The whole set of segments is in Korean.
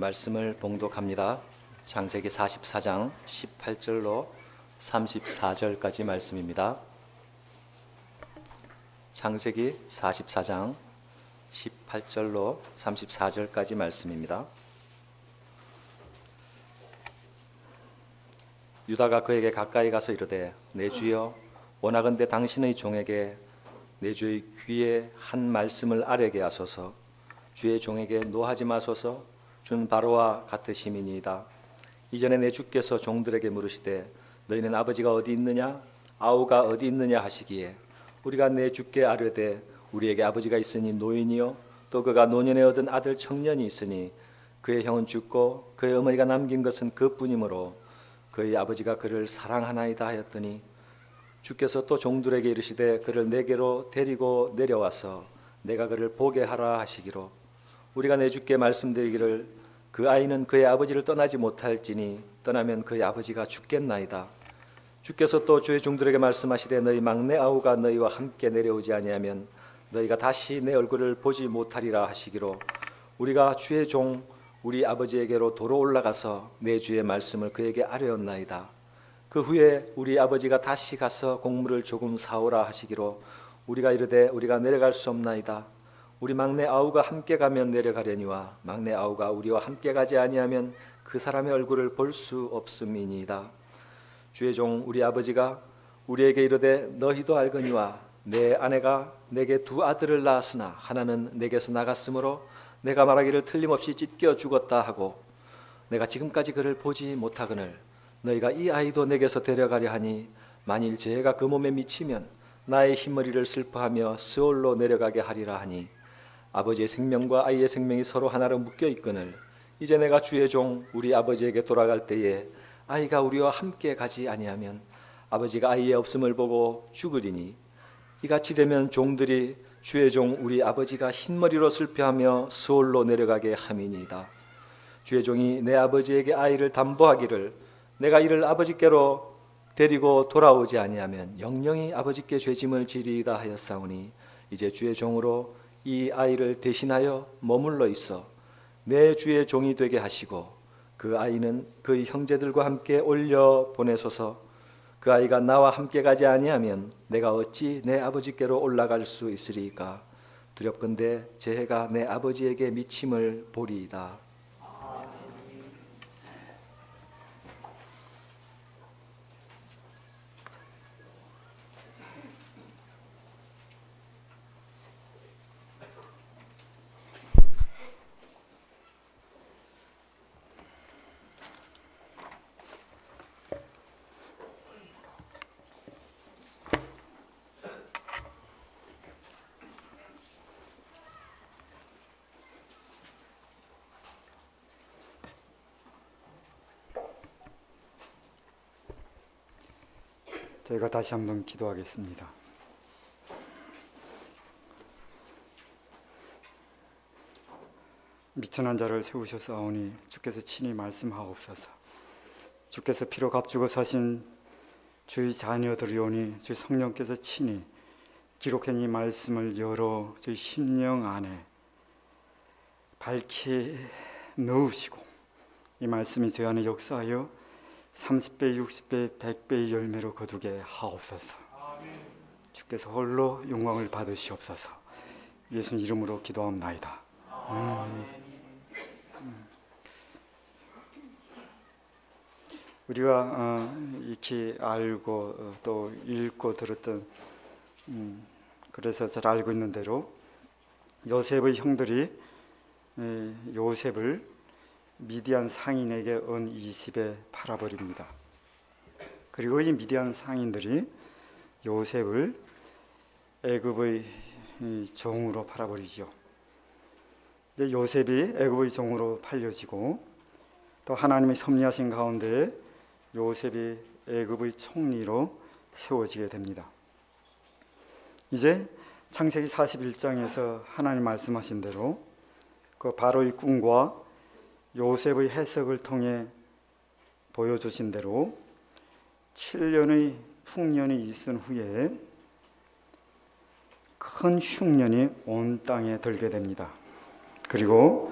말씀을 봉독합니다. 창세기 44장 18절로 34절까지 말씀입니다. 창세기 44장 18절로 34절까지 말씀입니다. 유다가 그에게 가까이 가서 이르되 내 주여 원하건대 당신의 종에게 내 주의 귀에 한 말씀을 아뢰게 하소서. 주의 종에게 노하지 마소서. 주는 바로와 같으심이니이다. 이전에 내 주께서 종들에게 물으시되 너희는 아버지가 어디 있느냐 아우가 어디 있느냐 하시기에 우리가 내 주께 아뢰되 우리에게 아버지가 있으니 노인이요 또 그가 노년에 얻은 아들 청년이 있으니 그의 형은 죽고 그의 어머니가 남긴 것은 그뿐이므로 그의 아버지가 그를 사랑하나이다 하였더니 주께서 또 종들에게 이르시되 그를 내게로 데리고 내려와서 내가 그를 보게 하라 하시기로 우리가 내 주께 말씀드리기를 그 아이는 그의 아버지를 떠나지 못할지니 떠나면 그의 아버지가 죽겠나이다. 주께서 또 주의 종들에게 말씀하시되 너희 막내 아우가 너희와 함께 내려오지 아니하면 너희가 다시 내 얼굴을 보지 못하리라 하시기로 우리가 주의 종 우리 아버지에게로 도로 올라가서 내 주의 말씀을 그에게 아뢰었나이다. 그 후에 우리 아버지가 다시 가서 곡물을 조금 사오라 하시기로 우리가 이르되 우리가 내려갈 수 없나이다. 우리 막내 아우가 함께 가면 내려가려니와 막내 아우가 우리와 함께 가지 아니하면 그 사람의 얼굴을 볼 수 없음이니이다. 주의 종 우리 아버지가 우리에게 이르되 너희도 알거니와 내 아내가 내게 두 아들을 낳았으나 하나는 내게서 나갔으므로 내가 말하기를 틀림없이 찢겨 죽었다 하고 내가 지금까지 그를 보지 못하거늘 너희가 이 아이도 내게서 데려가려 하니 만일 재해가 그 몸에 미치면 나의 흰머리를 슬퍼하며 스올로 내려가게 하리라 하니 아버지의 생명과 아이의 생명이 서로 하나로 묶여 있거늘 이제 내가 주의 종 우리 아버지에게 돌아갈 때에 아이가 우리와 함께 가지 아니하면 아버지가 아이의 없음을 보고 죽으리니 이같이 되면 종들이 주의 종 우리 아버지가 흰머리로 슬퍼하며 스올로 내려가게 함이니이다. 주의 종이 내 아버지에게 아이를 담보하기를 내가 이를 아버지께로 데리고 돌아오지 아니하면 영영이 아버지께 죄짐을 지리이다 하였사오니 이제 주의 종으로 이 아이를 대신하여 머물러 있어 내 주의 종이 되게 하시고 그 아이는 그의 형제들과 함께 올려 보내소서. 그 아이가 나와 함께 가지 아니하면 내가 어찌 내 아버지께로 올라갈 수 있으리까. 두렵건대 재해가 내 아버지에게 미침을 보리이다. 저희가 다시 한번 기도하겠습니다. 미천한 자를 세우셨사오니 주께서 친히 말씀하옵소서. 주께서 피로 값주고 사신 주의 자녀들이오니 주 성령께서 친히 기록한 이 말씀을 열어 저희 심령 안에 밝히 넣으시고 이 말씀이 저희 안에 역사하여 30배, 60배, 100배의 열매로 거두게 하옵소서. 주께서 홀로 영광을 받으시옵소서. 예수님 이름으로 기도합나이다. 우리가 익히 알고 또 읽고 들었던 그래서 잘 알고 있는 대로 요셉의 형들이 요셉을 미디안 상인에게 은 20에 팔아버립니다. 그리고 이 미디안 상인들이 요셉을 애굽의 종으로 팔아버리죠. 요셉이 애굽의 종으로 팔려지고 또 하나님의 섭리하신 가운데 요셉이 애굽의 총리로 세워지게 됩니다. 이제 창세기 41장에서 하나님 말씀하신 대로 그 바로의 꿈과 요셉의 해석을 통해 보여주신 대로 7년의 풍년이 있은 후에 큰 흉년이 온 땅에 들게 됩니다. 그리고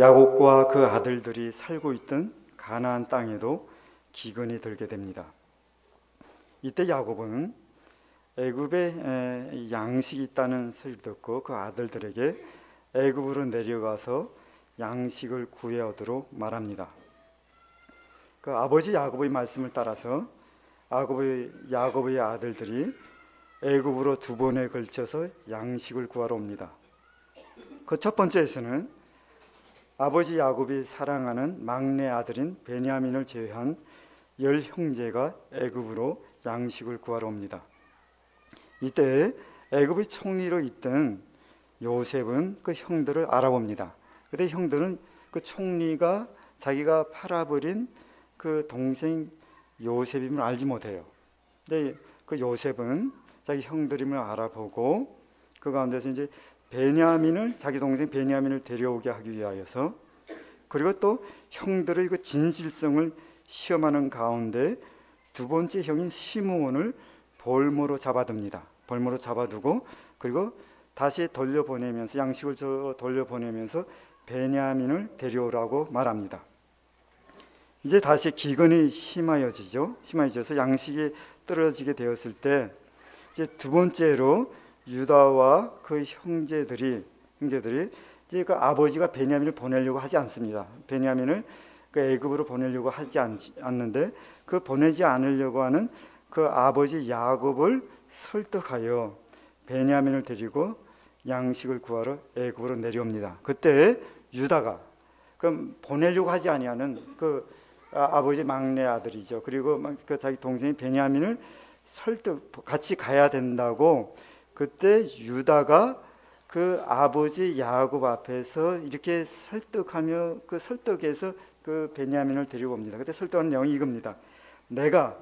야곱과 그 아들들이 살고 있던 가나안 땅에도 기근이 들게 됩니다. 이때 야곱은 애굽에 양식이 있다는 소리를 듣고 그 아들들에게 애굽으로 내려가서 양식을 구해오도록 말합니다. 그 아버지 야곱의 말씀을 따라서 야곱의 아들들이 애굽으로 2번에 걸쳐서 양식을 구하러 옵니다. 그 첫 번째에서는 아버지 야곱이 사랑하는 막내 아들인 베냐민을 제외한 10형제가 애굽으로 양식을 구하러 옵니다. 이때 애굽의 총리로 있던 요셉은 그 형들을 알아봅니다. 그때 형들은 그 총리가 자기가 팔아버린 그 동생 요셉임을 알지 못해요. 근데 그 요셉은 자기 형들임을 알아보고 그 가운데서 이제 자기 동생 베냐민을 데려오게 하기 위하여서, 그리고 또 형들의 그 진실성을 시험하는 가운데 2번째 형인 시므온을 볼모로 잡아둡니다. 볼모로 잡아두고 그리고 다시 돌려보내면서 양식을 돌려보내면서 베냐민을 데려오라고 말합니다. 이제 다시 기근이 심해져서 양식이 떨어지게 되었을 때 이제 2번째로 유다와 그 형제들이 이제 그 아버지가 베냐민을 보내려고 하지 않습니다. 베냐민을 그 애굽으로 보내려고 하지 않는데 그 보내지 않으려고 하는 그 아버지 야곱을 설득하여 베냐민을 데리고 양식을 구하러 애굽으로 내려옵니다. 그때 유다가 그 보내려고 하지 아니하는 그 아버지 막내 아들이죠. 그리고 그 자기 동생이 베냐민을 같이 가야 된다고, 그때 유다가 그 아버지 야곱 앞에서 이렇게 설득해서 그 베냐민을 데리고 옵니다. 그때 설득하는 내용이 이겁니다. 내가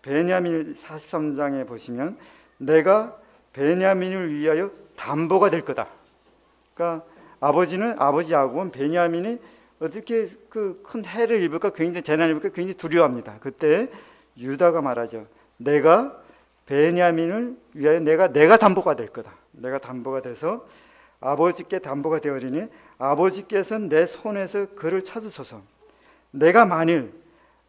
베냐민 43장에 보시면 내가 베냐민을 위하여 담보가 될 거다. 그러니까 아버지 야곱은 베냐민이 어떻게 그 큰 해를 입을까, 굉장히 재난을 입을까 굉장히 두려워합니다. 그때 유다가 말하죠. 내가 베냐민을 위하여 내가 담보가 될 거다. 내가 담보가 돼서 아버지께 담보가 되어리니 아버지께서는 내 손에서 그를 찾으소서. 내가 만일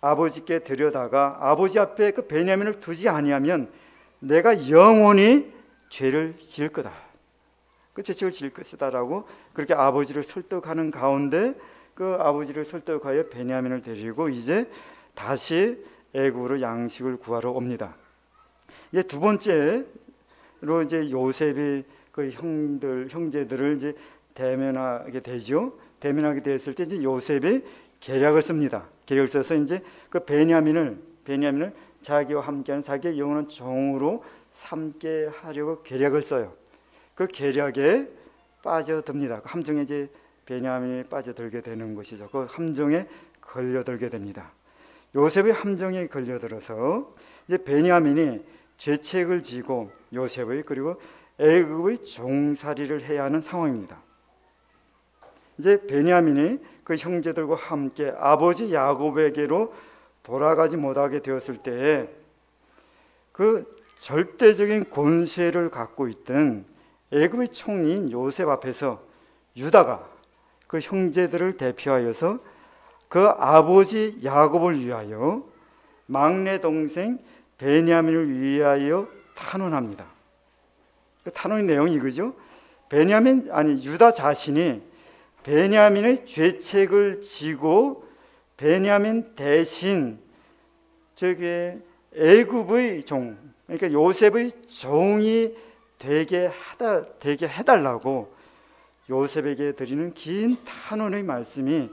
아버지께 데려다가 아버지 앞에 그 베냐민을 두지 아니하면 내가 영원히 죄를 지을 거다. 그 죄책을 지을 것이다라고 그렇게 아버지를 설득하는 가운데 그 아버지를 설득하여 베냐민을 데리고 이제 다시 애굽으로 양식을 구하러 옵니다. 이제 2번째로 이제 요셉이 그 형제들을 이제 대면하게 되죠. 대면하게 되었을 때 이제 요셉이 계략을 씁니다. 계략을 써서 이제 그 베냐민을 자기와 함께하는 자기의 영원한 종으로 삼게 하려고 계략을 써요. 그 계략에 빠져듭니다. 그 함정에 이제 베냐민이 빠져들게 되는 것이죠. 그 함정에 걸려들게 됩니다. 요셉의 함정에 걸려들어서 이제 베냐민이 죄책을 지고 요셉의 그리고 애굽의 종살이를 해야 하는 상황입니다. 이제 베냐민이 그 형제들과 함께 아버지 야곱에게로 돌아가지 못하게 되었을 때에 그 절대적인 권세를 갖고 있던 애굽의 총리인 요셉 앞에서 유다가 그 형제들을 대표하여서 그 아버지 야곱을 위하여 막내 동생 베냐민을 위하여 탄원합니다. 그 탄원의 내용이 이거죠. 유다 자신이 베냐민의 죄책을 지고 베냐민 대신 애굽의 종, 그러니까 요셉의 종이 되게 해달라고 요셉에게 드리는 긴 탄원의 말씀이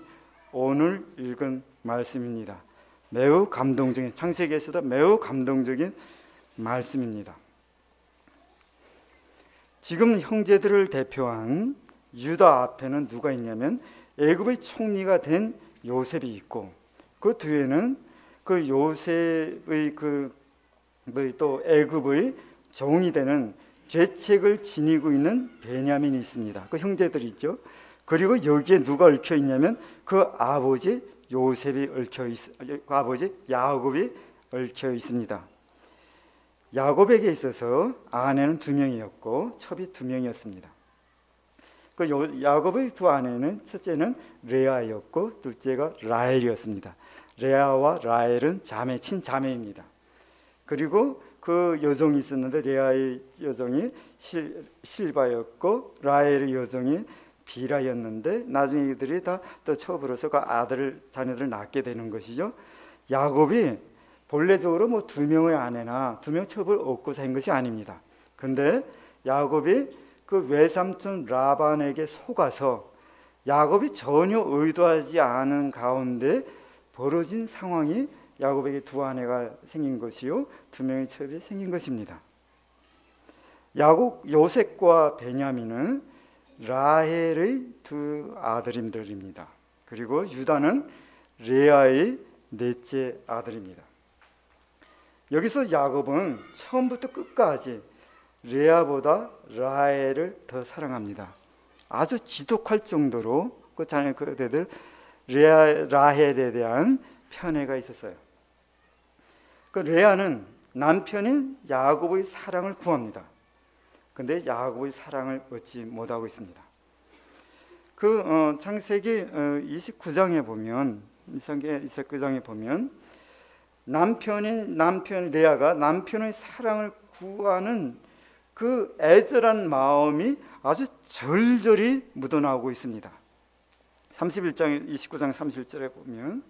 오늘 읽은 말씀입니다. 매우 감동적인, 창세기에서도 매우 감동적인 말씀입니다. 지금 형제들을 대표한 유다 앞에는 누가 있냐면 애굽의 총리가 된 요셉이 있고, 그 뒤에는 그 요셉의 또 애굽의 종이 되는 죄책을 지니고 있는 베냐민이 있습니다. 그 형제들이 있죠. 그리고 여기에 누가 얽혀 있냐면 그 아버지 아버지 야곱이 얽혀 있습니다. 야곱에게 있어서 아내는 2명이었고 첩이 2명이었습니다. 야곱의 두 아내는 첫째는 레아였고 둘째가 라헬이었습니다. 레아와 라헬은 자매, 친자매입니다. 그리고 그 여종이 있었는데 레아의 여종이 실바였고 라헬의 여종이 비라였는데 나중에 이들이 다 또 첩으로서 그 자녀들을 낳게 되는 것이죠. 야곱이 본래적으로 뭐 두 명의 아내나 두 명 첩을 얻고 산 것이 아닙니다. 근데 야곱이 그 외삼촌 라반에게 속아서 야곱이 전혀 의도하지 않은 가운데 벌어진 상황이 야곱에게 두 아내가 생긴 것이요, 두 명의 첩이 생긴 것입니다. 요셉과 베냐민은 라헬의 두 아들들입니다. 그리고 유다는 레아의 넷째 아들입니다. 여기서 야곱은 처음부터 끝까지 레아보다 라헬을 더 사랑합니다. 아주 지독할 정도로 그 자녀들 라헬에 대한 편애가 있었어요. 그 레아는 남편인 야곱의 사랑을 구합니다. 그런데 야곱의 사랑을 얻지 못하고 있습니다. 그 창세기 29장에 보면 남편 레아가 남편의 사랑을 구하는 그 애절한 마음이 아주 절절히 묻어나오고 있습니다. 29장 31절에 보면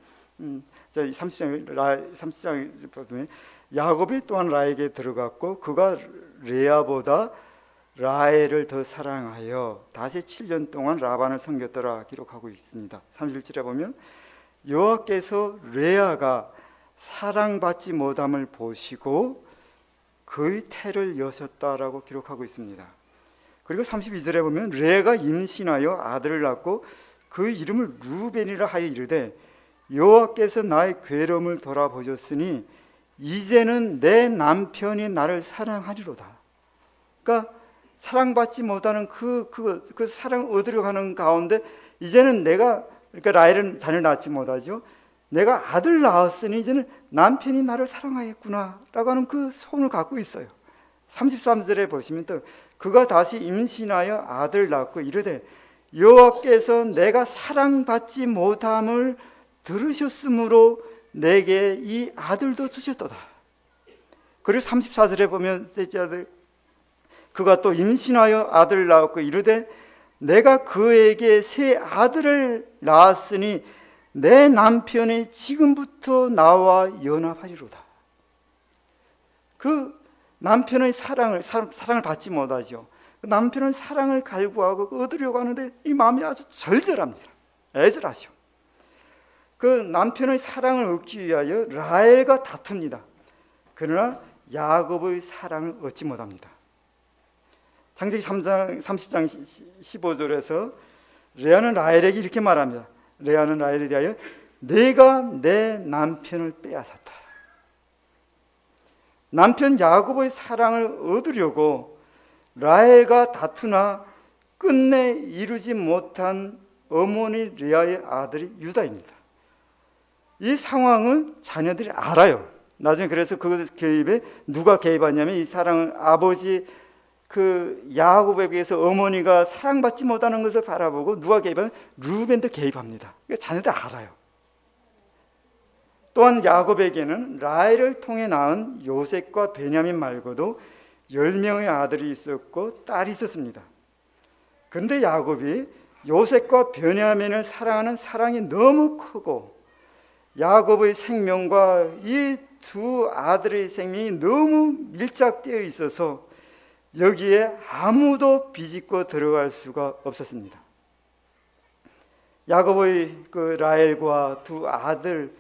30장에 보면 야곱이 또한 라에게 들어갔고 그가 레아보다 라헬을 더 사랑하여 다시 7년 동안 라반을 섬겼더라 기록하고 있습니다. 31절에 보면 여호와께서 레아가 사랑받지 못함을 보시고 그의 태를 여셨다라고 기록하고 있습니다. 그리고 32절에 보면 레아가 임신하여 아들을 낳고 그의 이름을 루벤이라 하여 이르되 여호와께서 나의 괴로움을 돌아보셨으니 이제는 내 남편이 나를 사랑하리로다. 그러니까 사랑받지 못하는 그 사랑을 얻으려 하는 가운데 이제는 그러니까 라헬은 자녀를 낳지 못하죠. 내가 아들 낳았으니 이제는 남편이 나를 사랑하겠구나 라고 하는 그 소원을 갖고 있어요. 33절에 보시면 또 그가 다시 임신하여 아들 낳고 이르되 여호와께서 내가 사랑받지 못함을 들으셨으므로 내게 이 아들도 주셨도다. 그리고 34절에 보면 셋째 아들 그가 또 임신하여 아들을 낳았고 이르되 내가 그에게 새 아들을 낳았으니 내 남편이 지금부터 나와 연합하리로다. 그 남편의 사랑을 받지 못하죠. 남편의 사랑을 갈구하고 얻으려고 하는데 이 마음이 아주 절절합니다. 애절하죠. 그 남편의 사랑을 얻기 위하여 라헬과 다툽니다. 그러나 야곱의 사랑을 얻지 못합니다. 창세기 30장 15절에서 레아는 라헬에게 이렇게 말합니다. 레아는 라헬에 대하여 내가 내 남편을 빼앗았다. 남편 야곱의 사랑을 얻으려고 라헬과 다투나 끝내 이루지 못한 어머니 레아의 아들이 유다입니다. 이 상황을 자녀들이 알아요. 나중에 그래서 그 개입에 누가 개입하냐면 이 사랑을 아버지 그 야곱에 비해서 어머니가 사랑받지 못하는 것을 바라보고 누가 개입하면 루벤도 개입합니다. 그러니까 자녀들 알아요. 또한 야곱에게는 라헬을 통해 낳은 요셉과 베냐민 말고도 10명의 아들이 있었고 딸이 있었습니다. 그런데 야곱이 요셉과 베냐민을 사랑하는 사랑이 너무 크고 야곱의 생명과 이 두 아들의 생명이 너무 밀착되어 있어서 여기에 아무도 비집고 들어갈 수가 없었습니다. 야곱의 그 라헬과 두 아들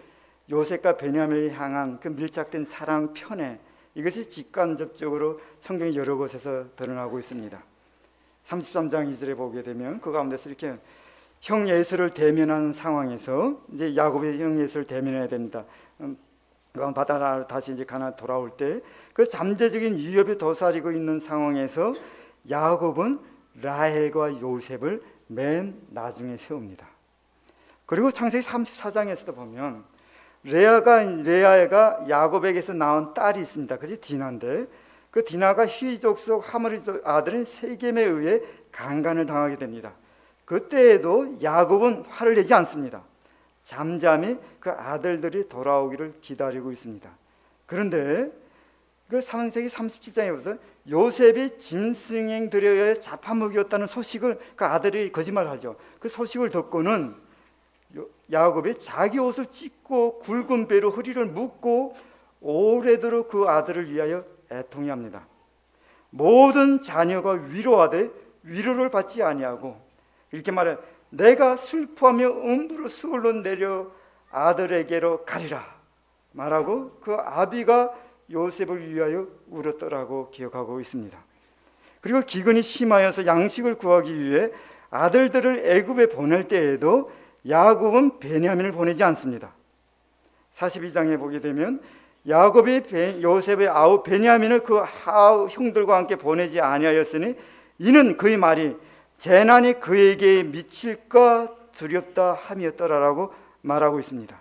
요셉과 베냐민을 향한 그 밀착된 사랑 편애, 이것이 직간접적으로 성경 여러 곳에서 드러나고 있습니다. 33장 2절에 보게 되면 그 가운데서 이렇게 형 에서를 대면하는 상황에서 이제 야곱이 형 에서를 대면해야 됩니다. 바다로 다시 이제 가나 돌아올 때 그 잠재적인 위협이 도사리고 있는 상황에서 야곱은 라헬과 요셉을 맨 나중에 세웁니다. 그리고 창세기 34장에서도 보면 레아가 야곱에게서 낳은 딸이 있습니다. 그것이 디나인데 그 디나가 휘 족속 하므리 아들인 세겜에 의해 강간을 당하게 됩니다. 그때에도 야곱은 화를 내지 않습니다. 잠잠히 그 아들들이 돌아오기를 기다리고 있습니다. 그런데 그 창세기 37장에 보면 요셉이 짐승행들에 의해 잡아먹였다는 소식을 그 아들이 거짓말하죠. 그 소식을 듣고는 야곱이 자기 옷을 찢고 굵은 배로 허리를 묶고 오래도록 그 아들을 위하여 애통해합니다. 모든 자녀가 위로하되 위로를 받지 아니하고 이렇게 말해 내가 슬퍼하며 음부로 수월로 내려 아들에게로 가리라 말하고 그 아비가 요셉을 위하여 울었더라고 기억하고 있습니다. 그리고 기근이 심하여서 양식을 구하기 위해 아들들을 애굽에 보낼 때에도 야곱은 베냐민을 보내지 않습니다. 42장에 보게 되면 야곱이 요셉의 아우 베냐민을 그 아우 형들과 함께 보내지 아니하였으니 이는 그의 말이 재난이 그에게 미칠까 두렵다 함이었더라라고 말하고 있습니다.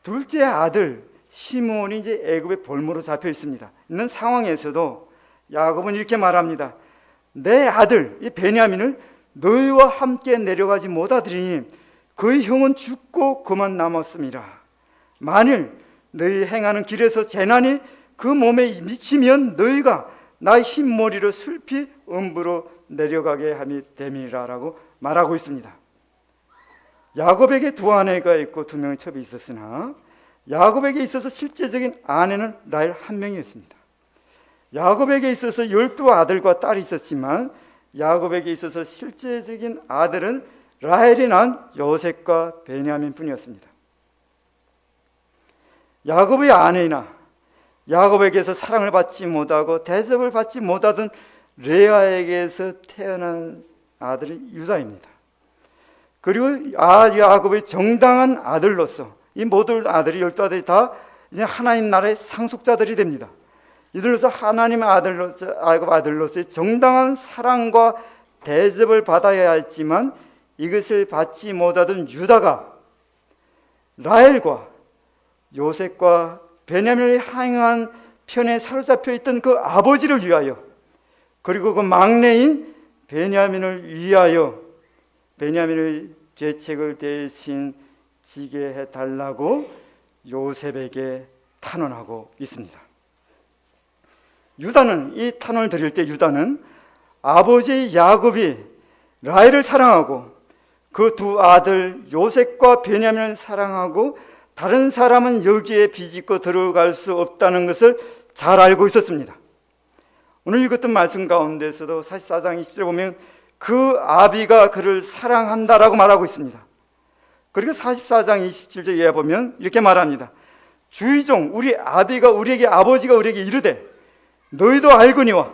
둘째 아들 시므온이 이제 애굽의 볼모로 잡혀 있습니다. 있는 상황에서도 야곱은 이렇게 말합니다. 내 아들 이 베냐민을 너희와 함께 내려가지 못하더니 그의 형은 죽고 그만 남았습니다. 만일 너희 행하는 길에서 재난이 그 몸에 미치면 너희가 나의 흰머리로 슬피 음부로 내려가게 함이 됨이라라고 말하고 있습니다. 야곱에게 두 아내가 있고 두 명의 첩이 있었으나 야곱에게 있어서 실제적인 아내는 라헬 한 명이었습니다. 야곱에게 있어서 12아들과 딸이 있었지만 야곱에게 있어서 실제적인 아들은 라헬이 난 요셉과 베냐민 뿐이었습니다. 야곱의 아내이나 야곱에게서 사랑을 받지 못하고 대접을 받지 못하던 레아에게서 태어난 아들이 유다입니다. 그리고 야곱의 정당한 아들로서 이 모든 아들이 12아들이 다 이제 하나님 나라의 상속자들이 됩니다. 이들로서 하나님의 아들로서 야곱 아들로서의 정당한 사랑과 대접을 받아야 했지만 이것을 받지 못하던 유다가 라헬과 요셉과 베냐민을 향한 편에 사로잡혀 있던 그 아버지를 위하여 그리고 그 막내인 베냐민을 위하여 베냐민의 죄책을 대신 지게 해달라고 요셉에게 탄원하고 있습니다. 유다는 이 탄원을 드릴 때 유다는 아버지 야곱이 라헬을 사랑하고 그 두 아들 요셉과 베냐민을 사랑하고 다른 사람은 여기에 비집고 들어갈 수 없다는 것을 잘 알고 있었습니다. 오늘 읽었던 말씀 가운데서도 44장 20절에 보면 그 아비가 그를 사랑한다라고 말하고 있습니다. 그리고 44장 27절에 보면 이렇게 말합니다. 주의종 우리 아비가 우리에게 아버지가 우리에게 이르되 너희도 알거니와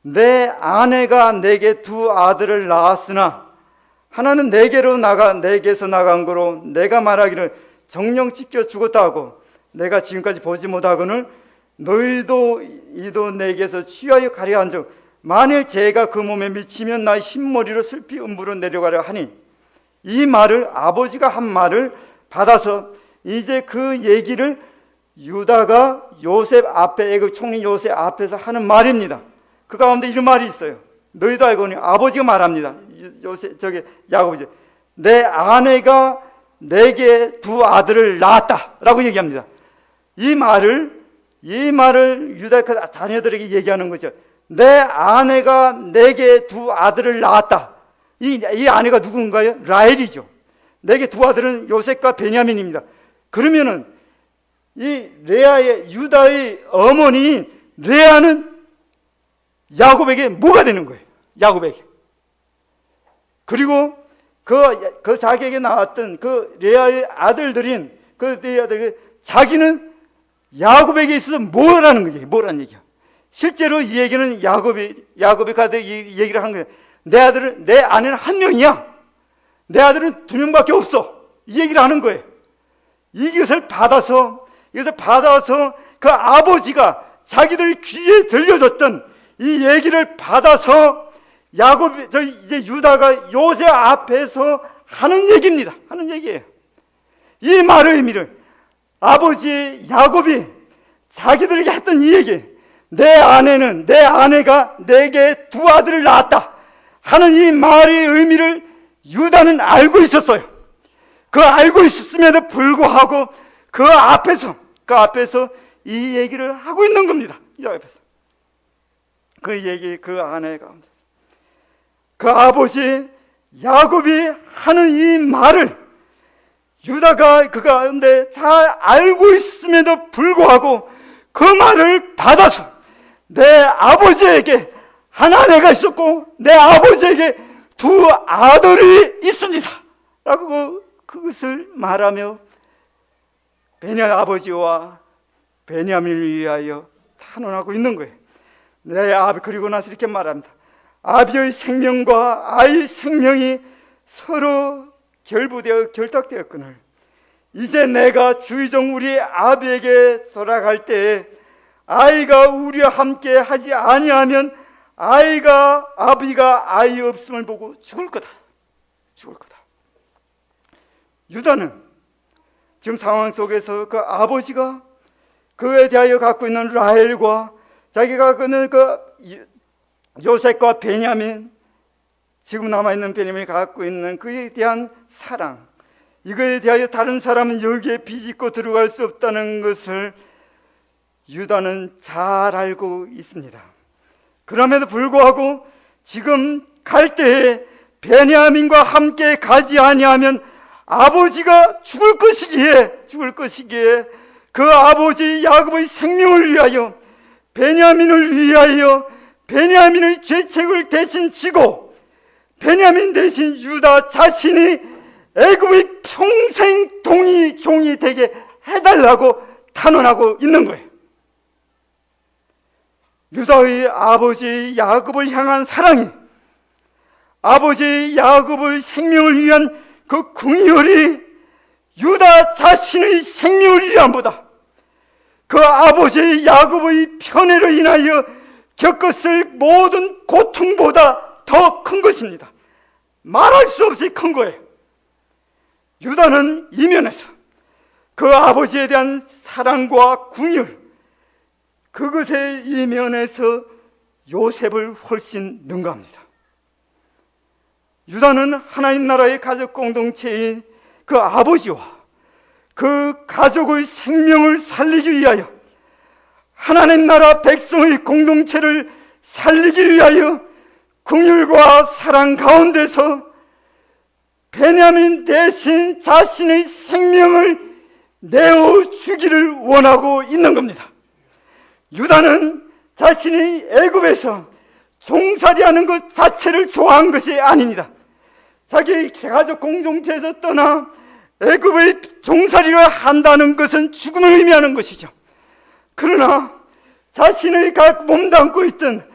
내 아내가 내게 두 아들을 낳았으나 하나는 내게서 나간 거로 내가 말하기를 정령 찢겨 죽었다 하고 내가 지금까지 보지 못하거늘 너희도 이도 내게서 취하여 가려 한즉 만일 죄가 그 몸에 미치면 나의 흰머리로 슬피 음부로 내려가려 하니 이 말을 아버지가 한 말을 받아서 이제 그 얘기를 유다가 요셉 앞에 애굽 총리 요셉 앞에서 하는 말입니다. 그 가운데 이런 말이 있어요. 너희도 알거니 아버지가 말합니다. 요셉 야곱이 내 아내가 내게 두 아들을 낳았다라고 얘기합니다. 이 말을 유다 자녀들에게 얘기하는 거죠. 내 아내가 내게 두 아들을 낳았다. 이 아내가 누군가요? 라헬이죠. 내게 두 아들은 요셉과 베냐민입니다. 그러면은 이 레아의 유다의 어머니 레아는 야곱에게 뭐가 되는 거예요? 야곱에게. 그리고 그 자기에게 나왔던 그 레아의 아들들인 그 레아들 자기는 야곱에게 있어서 뭐라는 거지? 뭐라는 얘기야? 실제로 이 얘기는 야곱이 가서 이 얘기를 하는 거예요. 내 아내는 한 명이야. 내 아들은 두 명밖에 없어. 이 얘기를 하는 거예요. 이것을 받아서 그 아버지가 자기들 귀에 들려줬던 이 얘기를 받아서 이제 유다가 요셉 앞에서 하는 얘기입니다. 하는 얘기예요. 이 말의 의미를 아버지 야곱이 자기들에게 했던 이 얘기, 내 아내가 내게 두 아들을 낳았다 하는 이 말의 의미를 유다는 알고 있었어요. 그 알고 있었음에도 불구하고 그 앞에서 이 얘기를 하고 있는 겁니다. 이 앞에서 그 아내 가운데 그 아버지 야곱이 하는 이 말을 유다가 그 가운데 잘 알고 있음에도 불구하고 그 말을 받아서 내 아버지에게 한 아내가 있었고 내 아버지에게 두 아들이 있습니다 라고 그것을 말하며 베냐민 아버지와 베냐민을 위하여 탄원하고 있는 거예요. 그리고 나서 이렇게 말합니다. 아비의 생명과 아이의 생명이 서로 결탁되었거늘 이제 내가 주의종 우리 아비에게 돌아갈 때에 아이가 우리와 함께 하지 아니하면 아비가 아이 없음을 보고 죽을 거다. 유다는 지금 상황 속에서 그 아버지가 그에 대하여 갖고 있는 라헬과 자기가 갖고 있는 그 요셉과 베냐민, 지금 남아있는 베냐민이 갖고 있는 그에 대한 사랑, 이거에 대하여 다른 사람은 여기에 비집고 들어갈 수 없다는 것을 유다는 잘 알고 있습니다. 그럼에도 불구하고 지금 갈 때에 베냐민과 함께 가지 아니하면 아버지가 죽을 것이기에 그 아버지 야곱의 생명을 위하여 베냐민의 죄책을 대신 지고 베냐민 대신 유다 자신이 애굽의 평생 종이 되게 해달라고 탄원하고 있는 거예요. 유다의 아버지 야곱을 향한 사랑이 아버지 야곱의 생명을 위한 그 궁혈이 유다 자신의 생명을 위함보다 그 아버지 야곱의 편애로 인하여 겪었을 모든 고통보다 더 큰 것입니다. 말할 수 없이 큰 거예요. 유다는 이면에서 그 아버지에 대한 사랑과 궁혈, 그것의 이면에서 요셉을 훨씬 능가합니다. 유다는 하나님 나라의 가족 공동체인 그 아버지와 그 가족의 생명을 살리기 위하여 하나님 나라 백성의 공동체를 살리기 위하여 긍휼과 사랑 가운데서 베냐민 대신 자신의 생명을 내어주기를 원하고 있는 겁니다. 유다는 자신이 애굽에서 종살이하는 것 자체를 좋아한 것이 아닙니다. 자기 가족 공동체에서 떠나 애굽의 종살이를 한다는 것은 죽음을 의미하는 것이죠. 그러나 자신의 몸담고 있던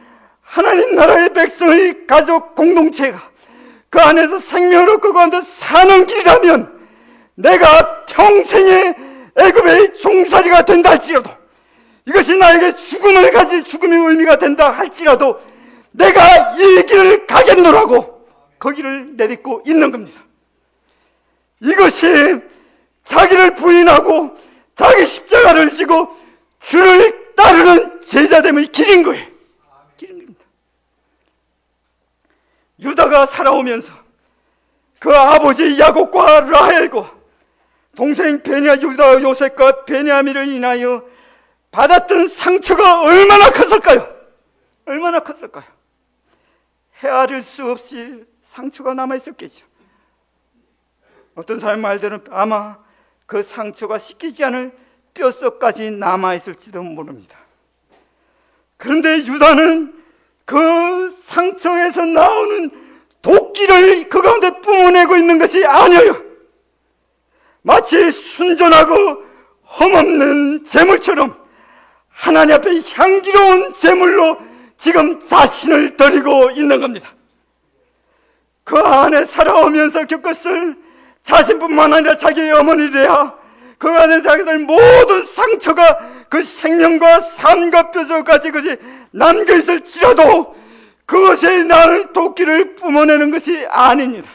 하나님 나라의 백성의 가족 공동체가 그 안에서 생명을 얻고 그 안에서 사는 길이라면 내가 평생의 애굽의 종살이가 된다 할지라도 이것이 나에게 죽음의 의미가 된다 할지라도 내가 이 길을 가겠노라고 거기를 내딛고 있는 겁니다. 이것이 자기를 부인하고 자기 십자가를 지고 주를 따르는 제자됨의 길인 거예요. 유다가 살아오면서 그 아버지 야곱과 라헬과 동생 유다 요셉과 베냐민을 인하여 받았던 상처가 얼마나 컸을까요? 헤아릴 수 없이 상처가 남아있었겠죠. 어떤 사람 말대로는 아마 그 상처가 씻기지 않을 뼛속까지 남아있을지도 모릅니다. 그런데 유다는 그 상처에서 나오는 도끼를 그 가운데 뿜어내고 있는 것이 아니에요. 마치 순전하고 흠없는 제물처럼 하나님 앞에 향기로운 제물로 지금 자신을 드리고 있는 겁니다. 그 안에 살아오면서 겪었을 자신뿐만 아니라 자기의 어머니래야 그 안에 자기들 모든 상처가 그 생명과 삶과 뼈속까지 그것이 남겨있을지라도 그것에 나의 도끼를 뿜어내는 것이 아닙니다.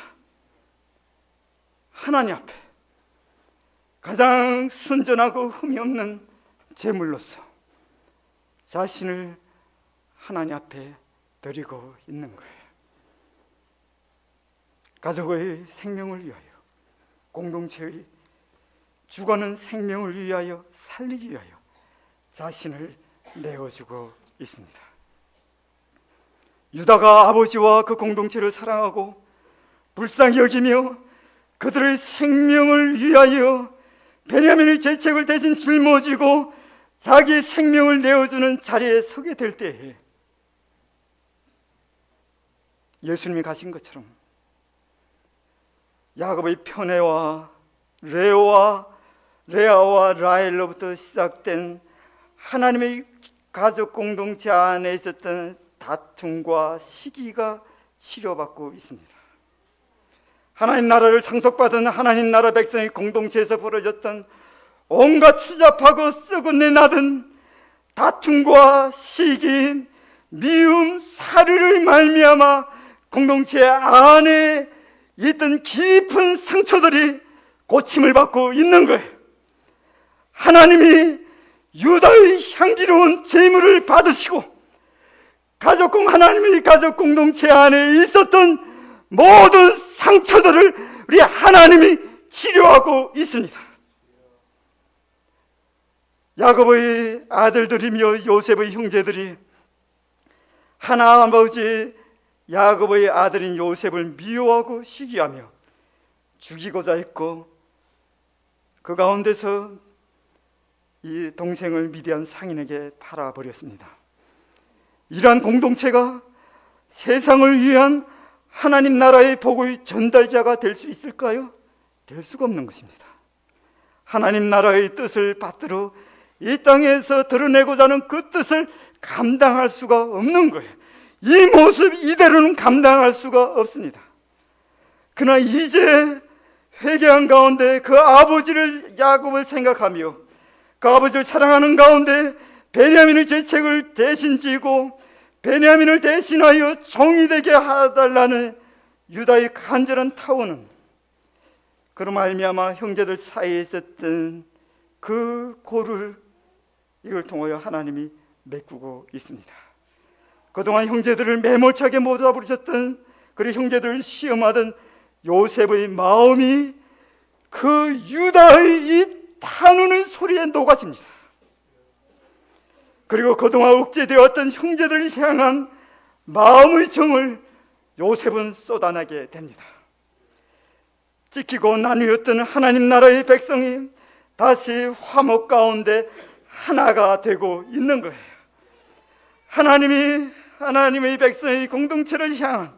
하나님 앞에 가장 순전하고 흠이 없는 제물로서 자신을 하나님 앞에 드리고 있는 거예요. 가족의 생명을 위하여, 공동체의 죽어가는 생명을 위하여, 살리기 위하여 자신을 내어주고 있습니다. 유다가 아버지와 그 공동체를 사랑하고 불쌍히 여기며 그들의 생명을 위하여 베냐민의 죄책을 대신 짊어지고 자기의 생명을 내어주는 자리에 서게 될 때에 예수님이 가신 것처럼 야곱의 편애와 레아와 라헬로부터 시작된 하나님의 가족 공동체 안에 있었던 다툼과 시기가 치료받고 있습니다. 하나님 나라를 상속받은 하나님 나라 백성의 공동체에서 벌어졌던 온갖 추잡하고 썩은 내 나든 다툼과 시기, 미움, 사르를 말미암아 공동체 안에 있던 깊은 상처들이 고침을 받고 있는 거예요. 하나님이 유다의 향기로운 제물을 받으시고 하나님의 가족 공동체 안에 있었던 모든 상처들을 우리 하나님이 치료하고 있습니다. 야곱의 아들들이며 요셉의 형제들이 하나 아버지 야곱의 아들인 요셉을 미워하고 시기하며 죽이고자 했고, 그 가운데서 이 동생을 미디안 상인에게 팔아버렸습니다. 이러한 공동체가 세상을 위한 하나님 나라의 복의 전달자가 될 수 있을까요? 될 수가 없는 것입니다. 하나님 나라의 뜻을 받들어 이 땅에서 드러내고자 하는 그 뜻을 감당할 수가 없는 거예요. 이 모습 이대로는 감당할 수가 없습니다. 그러나 이제 회개한 가운데 그 아버지를 야곱을 생각하며 그 아버지를 사랑하는 가운데 베냐민의 죄책을 대신 지고 베냐민을 대신하여 종이 되게 하달라는 유다의 간절한 타원은 그로 말미암아 형제들 사이에 있었던 그 고를 이걸 통하여 하나님이 메꾸고 있습니다. 그동안 형제들을 매몰차게 몰아부르셨던, 그리고 형제들을 시험하던 요셉의 마음이 그 유다의 이 타누는 소리에 녹아집니다. 그리고 그동안 억제되었던 형제들을 향한 마음의 정을 요셉은 쏟아내게 됩니다. 찢기고 나뉘었던 하나님 나라의 백성이 다시 화목 가운데 하나가 되고 있는 거예요. 하나님의 백성의 공동체를 향한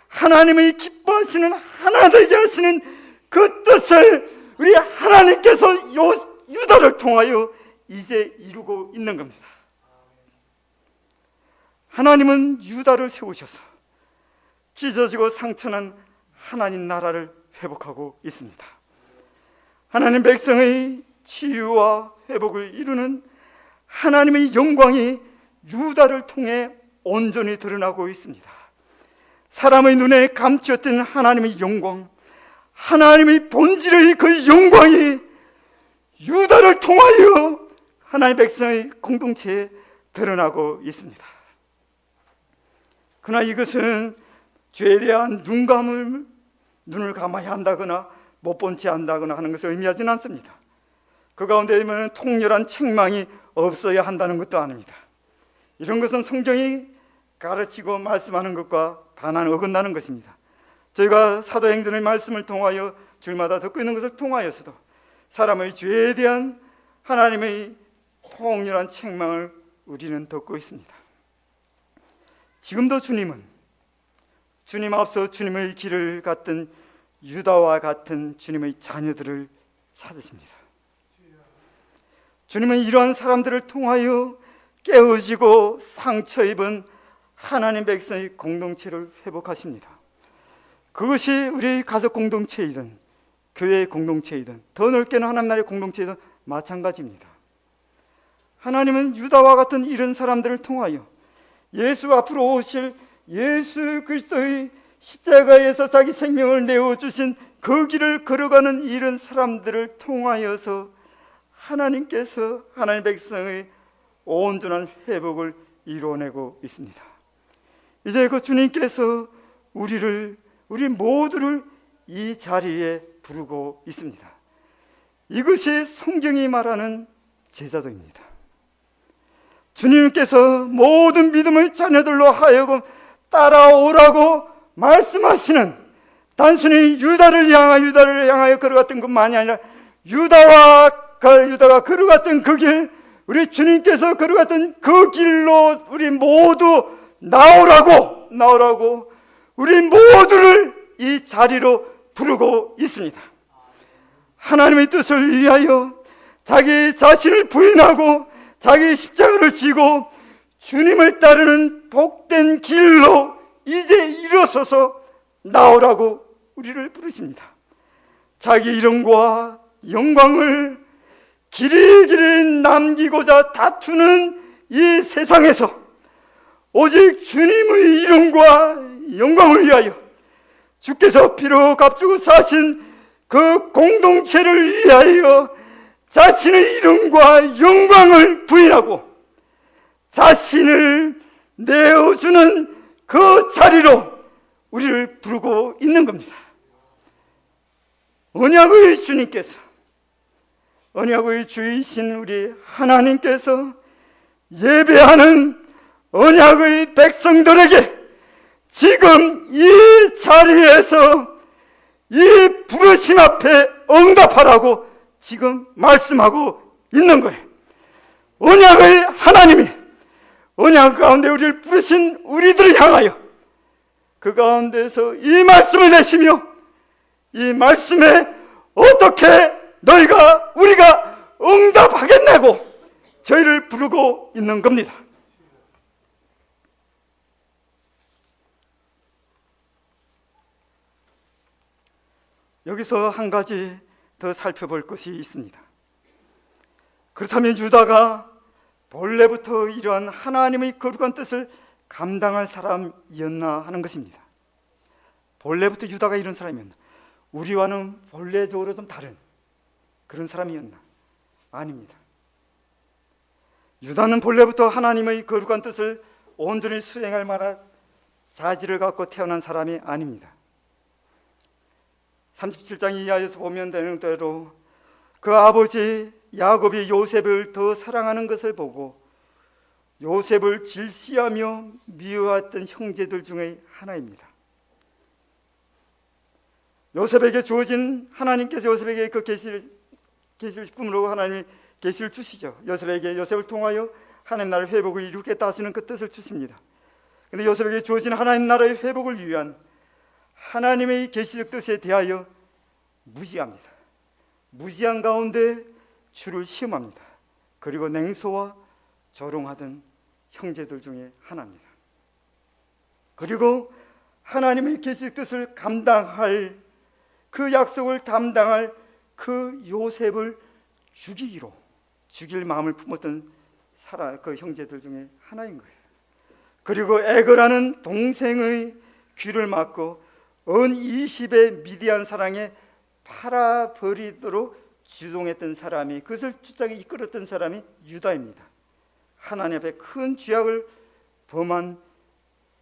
하나님의 기뻐하시는 하나 되게 하시는 그 뜻을 우리 하나님께서 유다를 통하여 이제 이루고 있는 겁니다. 하나님은 유다를 세우셔서 찢어지고 상처난 하나님 나라를 회복하고 있습니다. 하나님 백성의 치유와 회복을 이루는 하나님의 영광이 유다를 통해 온전히 드러나고 있습니다. 사람의 눈에 감추었던 하나님의 영광, 하나님의 본질의 그 영광이 유다를 통하여 하나님의 백성의 공동체에 드러나고 있습니다. 그러나 이것은 죄에 대한 눈을 감아야 한다거나 못 본 채 한다거나 하는 것을 의미하지는 않습니다. 그 가운데 보면 통렬한 책망이 없어야 한다는 것도 아닙니다. 이런 것은 성경이 가르치고 말씀하는 것과 반환 어긋나는 것입니다. 저희가 사도행전의 말씀을 통하여 주일마다 듣고 있는 것을 통하여서도 사람의 죄에 대한 하나님의 통렬한 책망을 우리는 듣고 있습니다. 지금도 주님 앞서 주님의 길을 갔던 유다와 같은 주님의 자녀들을 찾으십니다. 주님은 이러한 사람들을 통하여 깨어지고 상처 입은 하나님 백성의 공동체를 회복하십니다. 그것이 우리 가족 공동체이든 교회 공동체이든 더 넓게는 하나님 나라의 공동체이든 마찬가지입니다. 하나님은 유다와 같은 이런 사람들을 통하여 예수 앞으로 오실 예수 그리스도의 십자가에서 자기 생명을 내어주신 그 길을 걸어가는 이런 사람들을 통하여서 하나님께서 하나님 백성의 온전한 회복을 이루어내고 있습니다. 이제 그 주님께서 우리 모두를 이 자리에 부르고 있습니다. 이것이 성경이 말하는 제자도입니다. 주님께서 모든 믿음의 자녀들로 하여금 따라오라고 말씀하시는, 단순히 유다를 향하여 걸어갔던 것만이 아니라 유다가 걸어갔던 그 길, 우리 주님께서 걸어갔던 그 길로 우리 모두 나오라고 우리 모두를 이 자리로 부르고 있습니다. 하나님의 뜻을 위하여 자기 자신을 부인하고 자기 십자가를 지고 주님을 따르는 복된 길로 이제 일어서서 나오라고 우리를 부르십니다. 자기 이름과 영광을 길이길이 남기고자 다투는 이 세상에서 오직 주님의 이름과 영광을 위하여 주께서 피로 값주고 사신 그 공동체를 위하여 자신의 이름과 영광을 부인하고 자신을 내어주는 그 자리로 우리를 부르고 있는 겁니다. 언약의 주님께서, 언약의 주이신 우리 하나님께서 예배하는 언약의 백성들에게 지금 이 자리에서 이 부르심 앞에 응답하라고 지금 말씀하고 있는 거예요. 언약의 하나님이 언약 가운데 우리를 부르신 우리들을 향하여 그 가운데서 이 말씀을 내시며 이 말씀에 어떻게 우리가 응답하겠냐고 저희를 부르고 있는 겁니다. 여기서 한 가지 더 살펴볼 것이 있습니다. 그렇다면 유다가 본래부터 이러한 하나님의 거룩한 뜻을 감당할 사람이었나 하는 것입니다. 본래부터 유다가 이런 사람이었나? 우리와는 본래적으로 좀 다른 그런 사람이었나? 아닙니다. 유다는 본래부터 하나님의 거룩한 뜻을 온전히 수행할 만한 자질을 갖고 태어난 사람이 아닙니다. 37장 이하에서 보면 되는 대로 그 아버지 야곱이 요셉을 더 사랑하는 것을 보고 요셉을 질시하며 미워했던 형제들 중에 하나입니다. 요셉에게 주어진, 하나님께서 요셉에게 그 계시를 꿈으로 하나님이 계시를 주시죠. 요셉을 통하여 하나님 나라의 회복을 이루겠다 하시는 그 뜻을 주십니다. 그런데 요셉에게 주어진 하나님 나라의 회복을 위한 하나님의 계시적 뜻에 대하여 무지합니다. 무지한 가운데 주를 시험합니다. 그리고 냉소와 조롱하던 형제들 중에 하나입니다. 그리고 하나님의 계시적 뜻을 감당할, 그 약속을 담당할 그 요셉을 죽일 마음을 품었던 그 형제들 중에 하나인 거예요. 그리고 에거라는 동생의 귀를 막고 은 20의 미디안 사랑에 팔아버리도록 주동했던 사람이, 그것을 주장에 이끌었던 사람이 유다입니다. 하나님 앞에 큰 죄악을 범한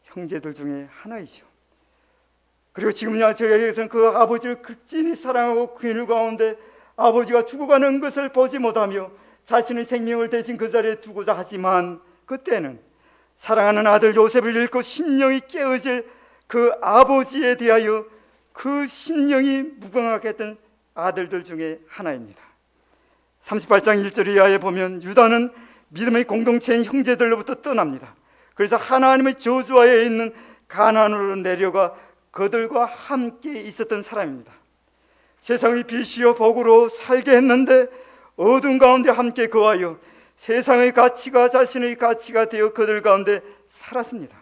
형제들 중에 하나이죠. 그리고 지금요 저에게서는 그 아버지를 극진히 사랑하고 그 일 가운데 아버지가 죽어가는 것을 보지 못하며 자신의 생명을 대신 그 자리에 두고자 하지만, 그때는 사랑하는 아들 요셉을 잃고 심령이 깨어질 그 아버지에 대하여 그 심령이 무궁하게 했던 아들들 중에 하나입니다. 38장 1절 이하에 보면 유다는 믿음의 공동체인 형제들로부터 떠납니다. 그래서 하나님의 저주하에 있는 가나안으로 내려가 그들과 함께 있었던 사람입니다. 세상의 빛이요 복으로 살게 했는데 어둠 가운데 함께 거하여 세상의 가치가 자신의 가치가 되어 그들 가운데 살았습니다.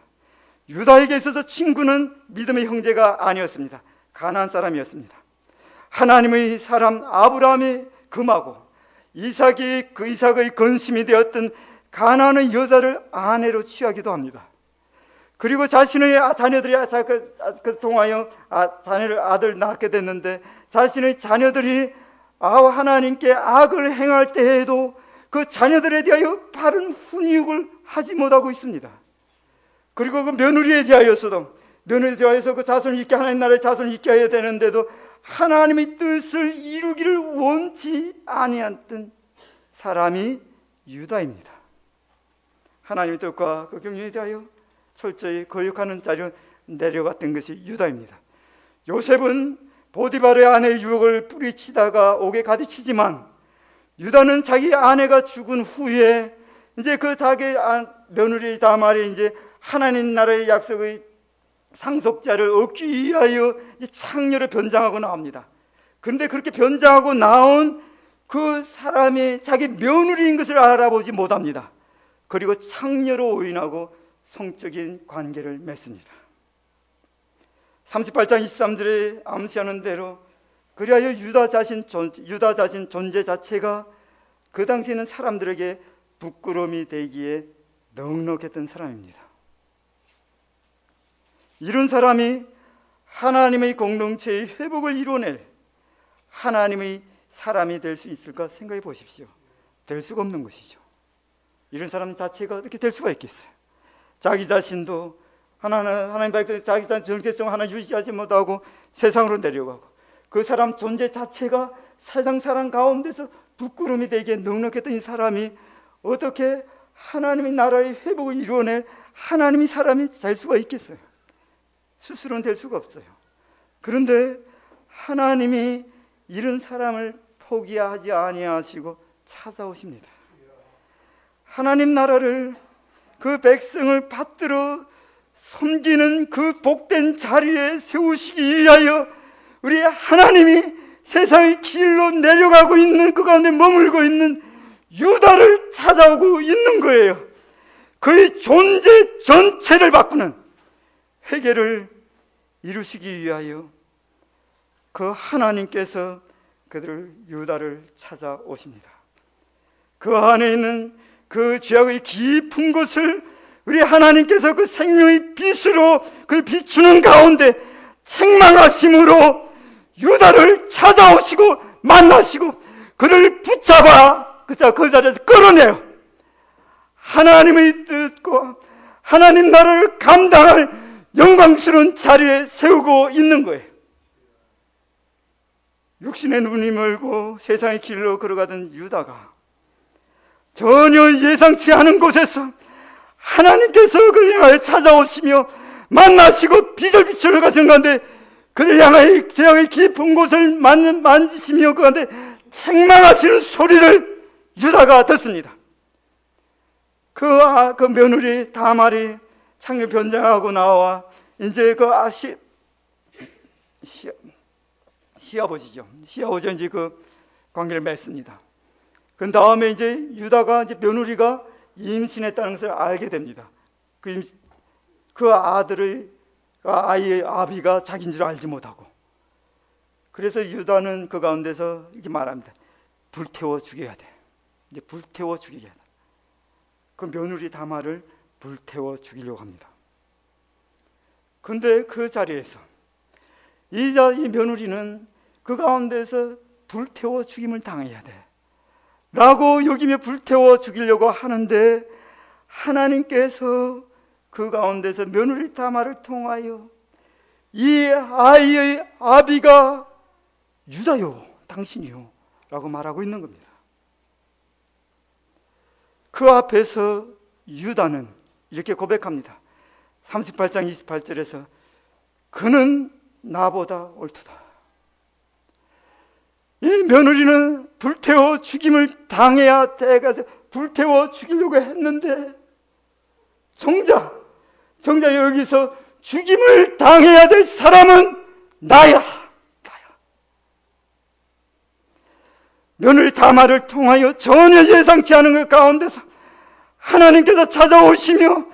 유다에게 있어서 친구는 믿음의 형제가 아니었습니다. 가나안 사람이었습니다. 하나님의 사람 아브라함의 금하고 이삭의 근심이 되었던 가나안의 여자를 아내로 취하기도 합니다. 그리고 자신의 자녀들이 통하여 아들 낳게 됐는데 자신의 자녀들이 하나님께 악을 행할 때에도 그 자녀들에 대하여 바른 훈육을 하지 못하고 있습니다. 그리고 그 며느리에 대하여서도, 며느리에 대하여서 그 자손을 잇게, 하나님 나라의 자손을 잇게 해야 되는데도 하나님의 뜻을 이루기를 원치 아니했던 사람이 유다입니다. 하나님의 뜻과 그 경륜에 대하여 철저히 거역하는 자리로 내려갔던 것이 유다입니다. 요셉은 보디발의 아내의 유혹을 뿌리치다가 옥에 가딪히지만, 유다는 자기 아내가 죽은 후에 이제 그 자기 며느리 다말이 이제 하나님 나라의 약속의 상속자를 얻기 위하여 이제 창녀로 변장하고 나옵니다. 그런데 그렇게 변장하고 나온 그 사람이 자기 며느리인 것을 알아보지 못합니다. 그리고 창녀로 오인하고 성적인 관계를 맺습니다. 38장 23절에 암시하는 대로, 그리하여 유다 자신 존재 자체가 그 당시에는 사람들에게 부끄러움이 되기에 넉넉했던 사람입니다. 이런 사람이 하나님의 공동체의 회복을 이뤄낼 하나님의 사람이 될 수 있을까 생각해 보십시오. 될 수가 없는 것이죠. 이런 사람 자체가 어떻게 될 수가 있겠어요? 자기 자신도 하나님 밖에 자기 자신 정체성 하나 유지하지 못하고 세상으로 내려가고, 그 사람 존재 자체가 세상 사람 가운데서 부끄러움이 되기에 넉넉했던 이 사람이 어떻게 하나님의 나라의 회복을 이루어낼 하나님의 사람이 될 수가 있겠어요? 스스로는 될 수가 없어요. 그런데 하나님이 이런 사람을 포기하지 아니하시고 찾아오십니다. 하나님 나라를, 그 백성을 받들어 섬기는 그 복된 자리에 세우시기 위하여 우리 하나님이 세상의 길로 내려가고 있는, 그 가운데 머물고 있는 유다를 찾아오고 있는 거예요. 그의 존재 전체를 바꾸는 회개를 이루시기 위하여 그 하나님께서 그들을, 유다를 찾아오십니다. 그 안에 있는 그 죄악의 깊은 곳을 우리 하나님께서 그 생명의 빛으로 그 비추는 가운데 책망하심으로 유다를 찾아오시고 만나시고 그를 붙잡아 그 자리에서 끌어내요. 하나님의 뜻과 하나님 나라를 감당할 영광스러운 자리에 세우고 있는 거예요. 육신의 눈이 멀고 세상의 길로 걸어가던 유다가 전혀 예상치 않은 곳에서 하나님께서 그를 향하여 찾아오시며 만나시고 빛을 비추러 가신 가운데 그를 향하여 재앙의 깊은 곳을 만지시며 그 가운데 책망하시는 소리를 유다가 듣습니다. 그 며느리 다말이 창녀 변장하고 나와 이제 그 시아버지죠. 시아버지 이제 그 관계를 맺습니다. 그 다음에 이제 유다가 이제 며느리가 임신했다는 것을 알게 됩니다. 그 아이의 아비가 자기인 줄 알지 못하고, 그래서 유다는 그 가운데서 이렇게 말합니다. 불태워 죽여야 돼. 이제 불태워 죽여야 돼. 그 며느리 다말을 불태워 죽이려고 합니다. 그런데 그 자리에서 이 며느리는 그 가운데서 불태워 죽임을 당해야 돼 라고 여기며 불태워 죽이려고 하는데, 하나님께서 그 가운데서 며느리 다말을 통하여 이 아이의 아비가 유다요, 당신이요 라고 말하고 있는 겁니다. 그 앞에서 유다는 이렇게 고백합니다. 38장 28절에서 그는 나보다 옳도다. 이 며느리는 불태워 죽임을 당해야 돼가지고 불태워 죽이려고 했는데 정작 여기서 죽임을 당해야 될 사람은 나야. 며느리 다말을 통하여 전혀 예상치 않은 것 가운데서 하나님께서 찾아오시며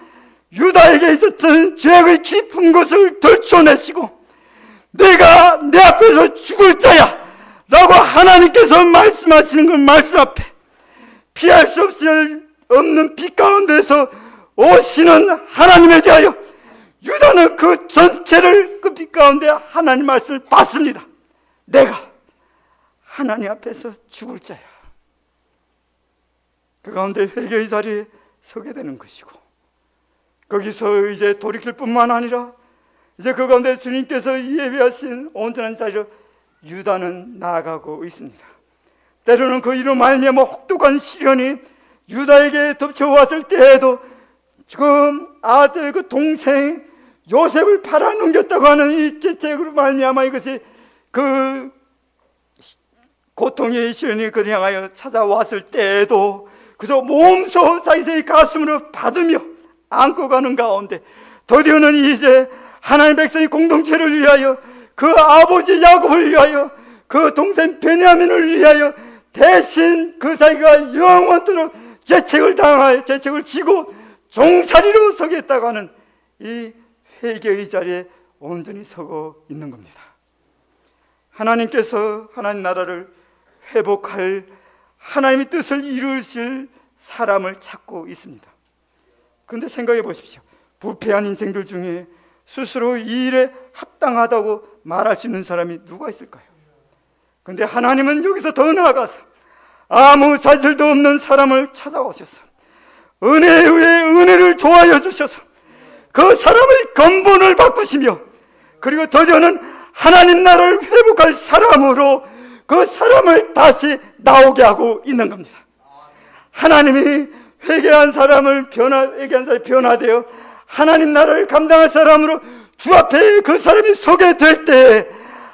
유다에게 있었던 죄악의 깊은 것을 덜쳐내시고 내가 내 앞에서 죽을 자야 라고 하나님께서 말씀하시는 그 말씀 앞에 피할 수 없는 빛 가운데서 오시는 하나님에 대하여 유다는 그 전체를 그 빛 가운데 하나님 말씀을 받습니다. 내가 하나님 앞에서 죽을 자야. 그 가운데 회개의 자리에 서게 되는 것이고, 거기서 이제 돌이킬 뿐만 아니라 이제 그 가운데 주님께서 예비하신 온전한 자리로 유다는 나아가고 있습니다. 때로는 그 이로 말미암아 혹독한 시련이 유다에게 덮쳐왔을 때에도 지금 아들 그 동생 요셉을 팔아넘겼다고 하는 이 계책으로 말미암아 이것이 그 고통의 시련이 그를 향하여 찾아왔을 때에도 그저 몸소 자기의 가슴으로 받으며 안고 가는 가운데 드디어는 이제 하나님 백성의 공동체를 위하여, 그 아버지 야곱을 위하여, 그 동생 베냐민을 위하여 대신 그 자기가 영원토록 죄책을 지고 종살이로 서겠다고 하는 이 회개의 자리에 온전히 서고 있는 겁니다. 하나님께서 하나님 나라를 회복할 하나님의 뜻을 이루실 사람을 찾고 있습니다. 그런데 생각해 보십시오. 부패한 인생들 중에 스스로 이 일에 합당하다고 말할 수 있는 사람이 누가 있을까요? 그런데 하나님은 여기서 더 나아가서 아무 자질도 없는 사람을 찾아오셔서 은혜에 의해 은혜를 조하여 주셔서 그 사람의 근본을 바꾸시며, 그리고 더저는 하나님 나라를 회복할 사람으로 그 사람을 다시 나오게 하고 있는 겁니다. 하나님이 회개한 사람이 변화되어 하나님 나라를 감당할 사람으로 주 앞에 그 사람이 서게 될 때,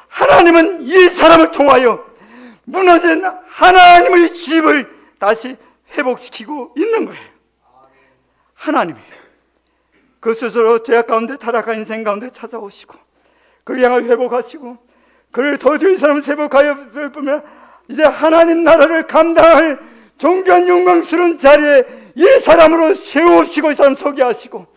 하나님은 이 사람을 통하여 무너진 하나님의 집을 다시 회복시키고 있는 거예요. 하나님이 그 스스로 죄악 가운데 타락한 인생 가운데 찾아오시고 그를 향하여 회복하시고, 그를 더디어 이 사람을 회복하여 보면 이제 하나님 나라를 감당할 존귀한 영광스러운 자리에 이 사람으로 세우시고 이 사람 서게 하시고,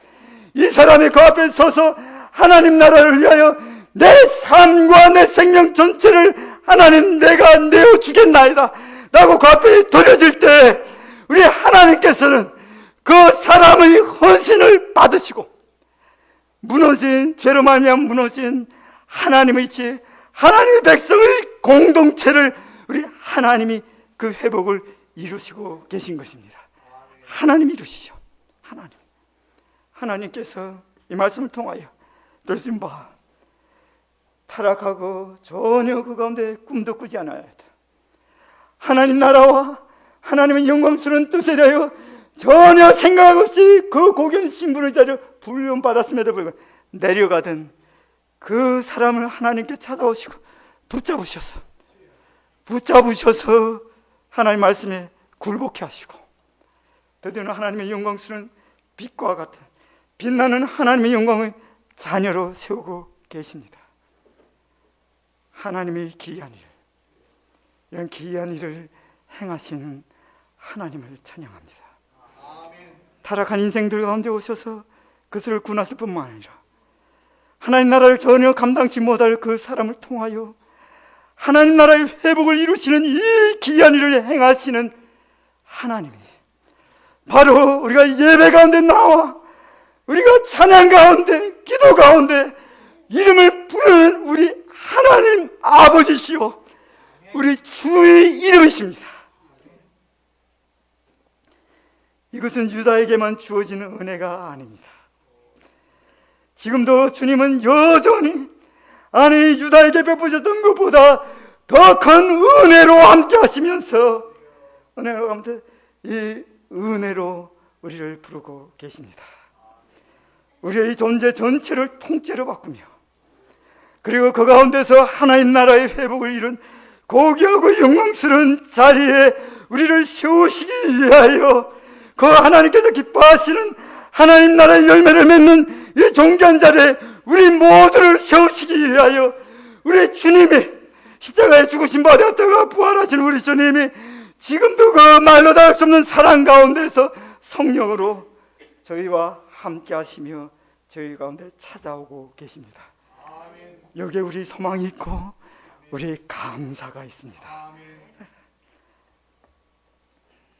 이 사람이 그 앞에 서서 하나님 나라를 위하여 내 삶과 내 생명 전체를 하나님 내가 내어주겠나이다 라고 그 앞에 드려질 때, 우리 하나님께서는 그 사람의 헌신을 받으시고 무너진 죄로 말미암아 무너진 하나님의 집, 하나님의 백성의 공동체를 우리 하나님이 그 회복을 이루시고 계신 것입니다. 하나님이 이루시죠. 하나님께서 이 말씀을 통하여 들으신 바, 타락하고 전혀 그 가운데 꿈도 꾸지 않아야 돼. 하나님 나라와 하나님의 영광스러운 뜻에 대하여 전혀 생각 없이 그 고견 신분의 자리를 불륜받았음에도 불구하고 내려가던 그 사람을 하나님께 찾아오시고 붙잡으셔서 하나님 말씀에 굴복케 하시고, 드디어는 하나님의 영광스러운 빛과 같은 빛나는 하나님의 영광의 자녀로 세우고 계십니다. 하나님의 기이한 일, 이런 기이한 일을 행하시는 하나님을 찬양합니다. 타락한 인생들 가운데 오셔서 그것을 구하실 뿐만 아니라 하나님 나라를 전혀 감당치 못할 그 사람을 통하여 하나님 나라의 회복을 이루시는 이 기이한 일을 행하시는 하나님이 바로 우리가 예배 가운데 나와 우리가 찬양 가운데 기도 가운데 이름을 부르는 우리 하나님 아버지시오, 우리 주의 이름이십니다. 이것은 유다에게만 주어지는 은혜가 아닙니다. 지금도 주님은 여전히 유다에게 베푸셨던 것보다 더 큰 은혜로 함께 하시면서 은혜가 가운데 이 은혜로 우리를 부르고 계십니다. 우리의 존재 전체를 통째로 바꾸며, 그리고 그 가운데서 하나님 나라의 회복을 이룬 고귀하고 영광스러운 자리에 우리를 세우시기 위하여 그 하나님께서 기뻐하시는 하나님 나라의 열매를 맺는 이 존귀한 자리에 우리 모두를 세우시기 위하여 우리 주님이 십자가에 죽으신 바 되었다가 부활하신 우리 주님이 지금도 그 말로 다 할 수 없는 사랑 가운데서 성령으로 저희와 함께 하시며 저희 가운데 찾아오고 계십니다. 여기에 우리 소망이 있고 우리 감사가 있습니다.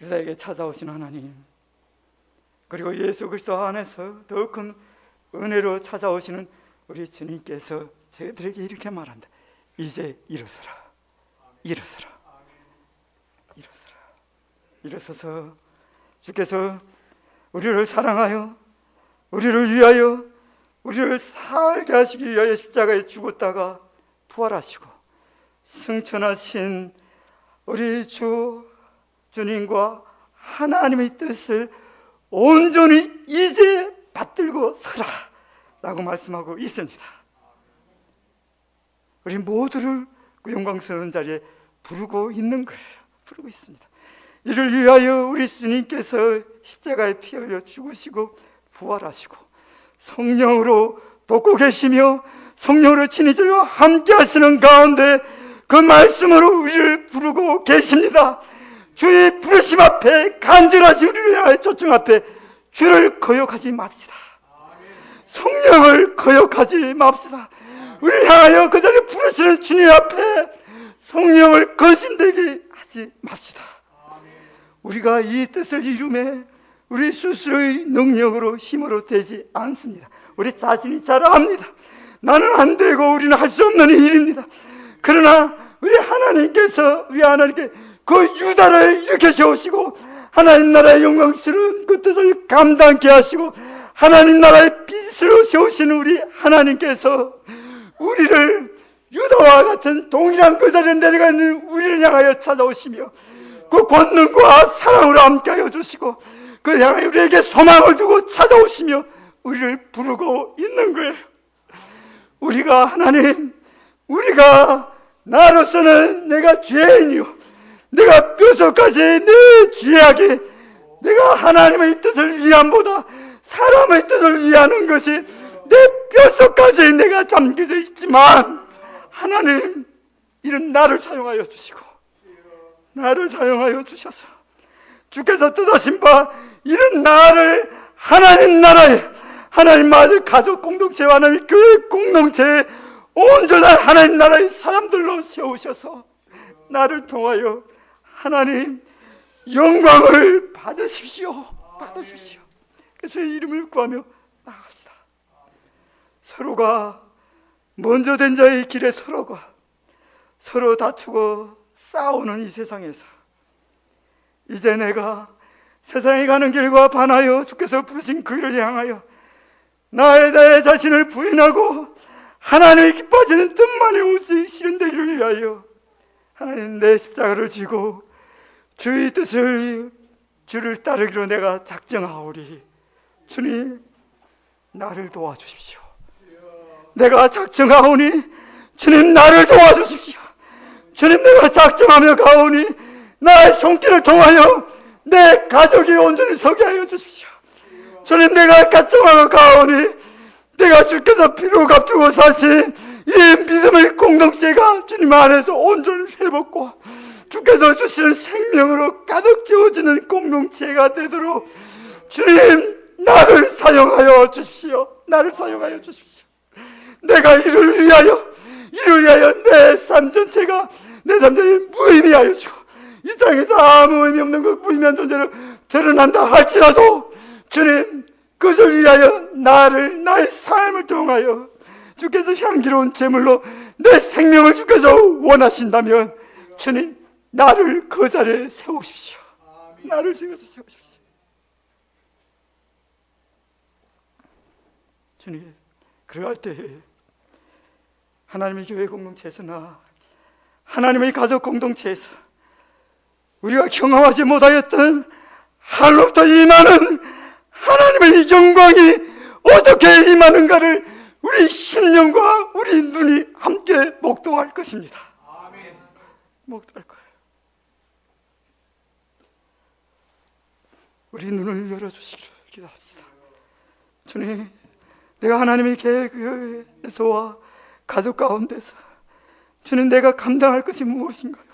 유다에게 찾아오신 하나님, 그리고 예수 그리스도 안에서 더 큰 은혜로 찾아오시는 우리 주님께서 저희들에게 이렇게 말한다. 이제 일어서라. 일어서서 주께서 우리를 사랑하여 우리를 위하여 우리를 살게 하시기 위하여 십자가에 죽었다가 부활하시고 승천하신 우리 주님과 하나님의 뜻을 온전히 이제 받들고 서라 라고 말씀하고 있습니다. 우리 모두를 그 영광스러운 자리에 부르고 있는 거예요. 부르고 있습니다. 이를 위하여 우리 주님께서 십자가에 피 흘려 죽으시고 부활하시고 성령으로 돕고 계시며 성령으로 친히 저희와 함께 하시는 가운데 그 말씀으로 우리를 부르고 계십니다. 주의 부르심 앞에, 간절하신 우리를 향해 초청 앞에 주를 거역하지 맙시다. 성령을 거역하지 맙시다. 우리를 향하여 그 자리에 부르시는 주님 앞에 성령을 거신되게 하지 맙시다. 우리가 이 뜻을 이루매 우리 스스로의 능력으로 힘으로 되지 않습니다. 우리 자신이 잘 압니다. 나는 안 되고 우리는 할 수 없는 일입니다. 그러나 우리 하나님께 그 유다를 일으켜 세우시고 하나님 나라의 영광스러운 그 뜻을 감당케 하시고 하나님 나라의 빛으로 세우시는 우리 하나님께서 우리를 유다와 같은 동일한 그 자리에 내려가 있는 우리를 향하여 찾아오시며 그 권능과 사랑으로 함께하여 주시고 그 향하여 우리에게 소망을 두고 찾아오시며 우리를 부르고 있는 거예요. 우리가 나로서는 내가 죄인이요 내가 뼛속까지 내 죄악이 내가 하나님의 뜻을 위함보다 사람의 뜻을 위하는 것이 내 뼛속까지 내가 잠겨져 있지만 하나님 이런 나를 사용하여 주시고 나를 사용하여 주셔서 주께서 뜻하신 바 이런 나를 하나님 나라에 하나님마저 가족 공동체와 하나님 교회 공동체에 온전한 하나님 나라의 사람들로 세우셔서 나를 통하여 하나님 영광을 받으십시오. 그래서 이름을 구하며 나갑시다. 서로가 먼저 된 자의 길에 서로 다투고 싸우는 이 세상에서 이제 내가 세상에 가는 길과 반하여 주께서 부르신 그 길을 향하여 나의 자신을 부인하고 하나님의 기뻐하시는 뜻만이 오직 실현되기를 위하여 하나님 내 십자가를 지고 주의 뜻을 주를 따르기로 내가 작정하오리. 주님 나를 도와주십시오. 내가 작정하오니 주님 나를 도와주십시오. 주님 내가 작정하며 가오니 나의 손길을 통하여 내 가족이 온전히 서게 하여 주십시오. 주님 내가 작정하며 가오니 내가 주께서 피로 값주고 사신 이 믿음의 공동체가 주님 안에서 온전히 회복과 주께서 주시는 생명으로 가득 채워지는 공동체가 되도록 주님 나를 사용하여 주십시오. 내가 이를 위하여 내 삶 전체가 내 삶 전체를 무의미하여 주고 이 땅에서 아무 의미 없는 그 무의미한 존재로 드러난다 할지라도 주님 그것을 위하여 나의 삶을 통하여 주께서 향기로운 제물로 내 생명을 주께서 원하신다면 주님 나를 그 자리에 세우십시오. 나를 세우십시오. 주님 그럴 때 하나님의 교회 공동체에서나 하나님의 가족 공동체에서 우리가 경험하지 못하였던 하늘로부터 임하는 하나님의 영광이 어떻게 임하는가를 우리 심령과 우리 눈이 함께 목도할 것입니다. 목도할 거예요. 우리 눈을 열어주시기를 기도합시다. 주님 내가 하나님의 교회에서와 가족 가운데서 주님 내가 감당할 것이 무엇인가요?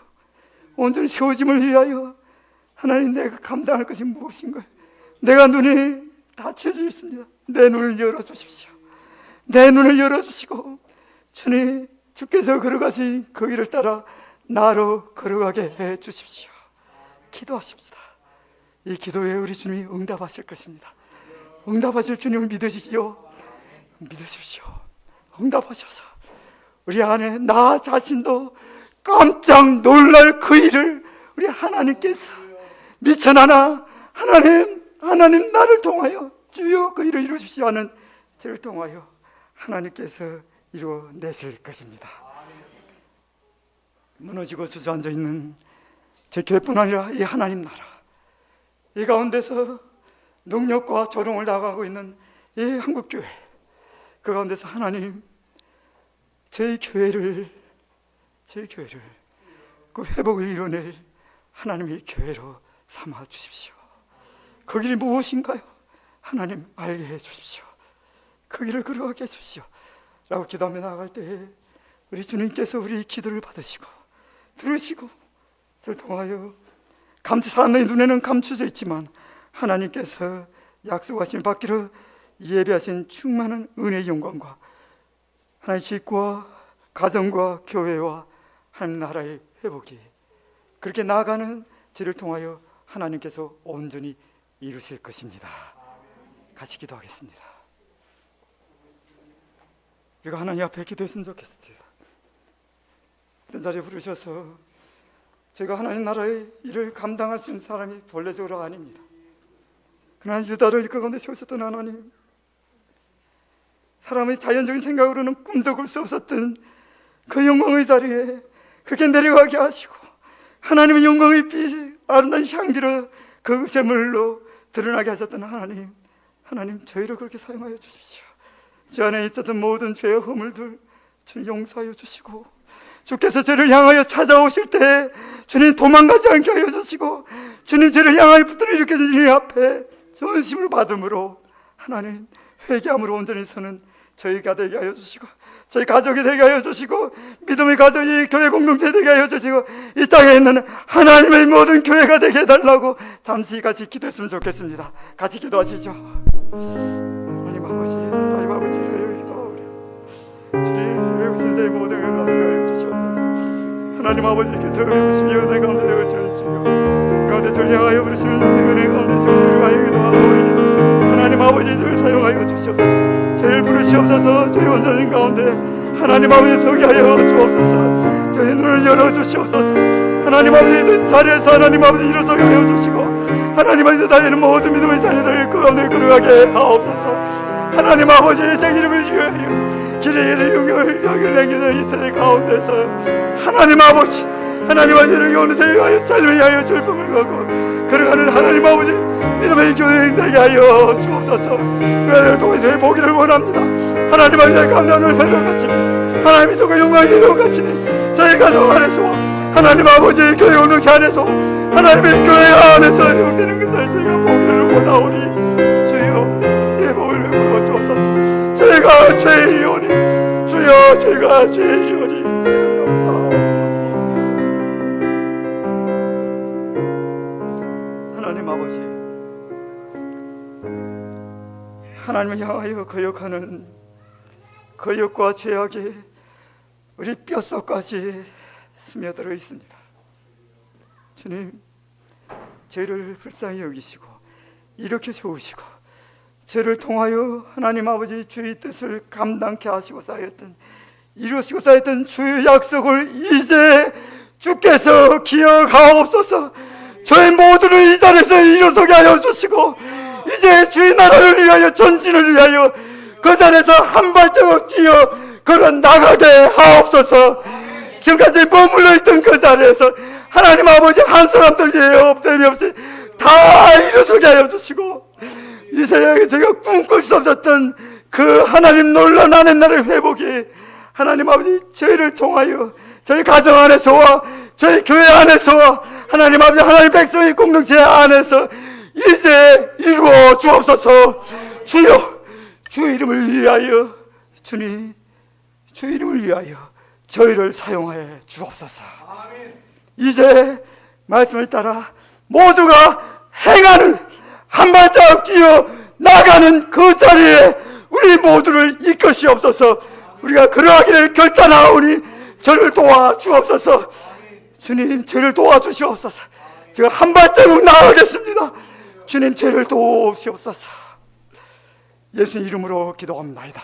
온전히 세워짐을 위하여 하나님 내가 감당할 것이 무엇인가요? 내가 눈이 닫혀져 있습니다. 내 눈을 열어주십시오. 내 눈을 열어주시고 주님 주께서 걸어가신 그 길을 따라 나로 걸어가게 해주십시오. 기도하십시다. 이 기도에 우리 주님이 응답하실 것입니다. 응답하실 주님을 믿으십시오. 응답하셔서 우리 안에 나 자신도 깜짝 놀랄 그 일을 우리 하나님께서 미천하나 하나님 나를 통하여 주여 그 일을 이루십시오 하는 저를 통하여 하나님께서 이루어내실 것입니다. 무너지고 주저앉아 있는 제 교회뿐 아니라 이 하나님 나라, 이 가운데서 능력과 조롱을 당하고 있는 이 한국교회, 그 가운데서 하나님 저희 교회를 그 회복을 이뤄낼 하나님의 교회로 삼아 주십시오. 그 길이 무엇인가요? 하나님 알게 해 주십시오. 그 길을 걸어가게 해 주십시오 라고 기도하며 나아갈 때에 우리 주님께서 우리 기도를 받으시고 들으시고 저를 통하여 사람의 눈에는 감추져 있지만 하나님께서 약속하신 받기로 예배하신 충만한 은혜의 영광과 하나님의 직과 가정과 교회와 하나님 나라의 회복이 그렇게 나아가는 저를 통하여 하나님께서 온전히 이루실 것입니다. 같이 기도하겠습니다. 우리가 하나님 앞에 기도했으면 좋겠습니다. 이런 자리에 부르셔서 제가 하나님 나라의 일을 감당할 수 있는 사람이 본래적으로 아닙니다. 그러나 유다를 그 가운데 세우셨던 하나님, 사람의 자연적인 생각으로는 꿈도 꿀 수 없었던 그 영광의 자리에 그렇게 내려가게 하시고 하나님의 영광의 빛, 아름다운 향기로 그 제물로 드러나게 하셨던 하나님 저희를 그렇게 사용하여 주십시오. 저 안에 있었던 모든 죄의 허물들 주님 용서하여 주시고, 주께서 저를 향하여 찾아오실 때 주님 도망가지 않게 하여 주시고, 주님 저를 향하여 붙들어 일으켜 주님 앞에 전심으로 받음으로 하나님 회개함으로 온전히 서는 저희가 되게 하여 주시고, 저희 가족이 되게 하여 주시고, 믿음의 가정이 교회 공동체 되게 하여 주시고, 이 땅에 있는 하나님의 모든 교회가 되게 해달라고 잠시 같이 기도했으면 좋겠습니다. 같이 기도하시죠. 하나님 아버지를 기도하오려. 주님 외우신 자의 모든 걸 가득하여 주시옵소서. 하나님 아버지께서 부르심이 은혜 가운데 되어주시는 주여, 가운데 저를 향하여 부르시는 은혜 가운데 저를 향하여 기도하오니 하나님 아버지를 사용하여 주시옵소서. 저희를 부르시옵소서. 저희 원자님 가운데 하나님 아버지 서게 하여 주옵소서. 저희 눈을 열어주시옵소서. 하나님 아버지 자리에서 하나님 아버지 일어서게 하여 주시고, 하나님 아버지 달리는 모든 믿음의 자녀들을 그 가운데 걸어가게 하옵소서. 하나님 아버지 제 이름을 위하여 길의 영역을 남기는 이 세대 가운데서 하나님 아버지를 가운데 데려가여 삶을 위하여 절품을 가고 걸어가는 하나님 아버지 믿음의 교회 되게 하여 주옵소서. 그를 통해 저희 보기를 원합니다. 하나님 아버지 가운데 오늘 회복하시니 하나님이 또 그 영광이 회복하시니 저희 가정 안에서 하나님 아버지 교회 공동체 안에서 하나님의 교회 안에서 회복되는 것을 저희가 보기를 원하오니 주여 내 복을 베풀어 주옵소서. 저희가 죄인이오니 주여 저희가 죄인이오니 저희를 용서하옵소서. 하나님 아버지, 하나님을 향하여 거역하는 거역과 죄악이 우리 뼛속까지 스며들어 있습니다. 주님, 죄를 불쌍히 여기시고 이렇게 세우시고 죄를 통하여 하나님 아버지 주의 뜻을 감당케 하시고 쌓였던 이루시고 쌓였던 주의 약속을 이제 주께서 기억하옵소서. 저희 모두를 이 자리에서 일어서게 하여 주시고, 이제 주의 나라를 위하여 전진을 위하여 그 자리에서 한 발자국 뛰어 걸어 나가게 하옵소서. 지금까지 머물러 있던 그 자리에서 하나님 아버지 한 사람도 예업 없이 다 일어서게 하여 주시고, 이제 제가 꿈꿀 수 없었던 그 하나님 놀라운 하나님 나라의 회복이 하나님 아버지 저희를 통하여 저희 가정 안에서와 저희 교회 안에서와 하나님 아버지 하나님 백성의 공동체 안에서 이제 이루어 주옵소서. 주여, 주의 이름을 위하여 주님, 주의 이름을 위하여 저희를 사용하여 주옵소서. 이제 말씀을 따라 모두가 행하는 한 발자국 뛰어 나가는 그 자리에 우리 모두를 이끄시옵소서. 우리가 그러하기를 결단하오니 저를 도와 주옵소서. 주님, 저를 도와주시옵소서. 제가 한 발자국 나아가겠습니다. 주님, 저를 도우시옵소서. 예수 이름으로 기도합니다.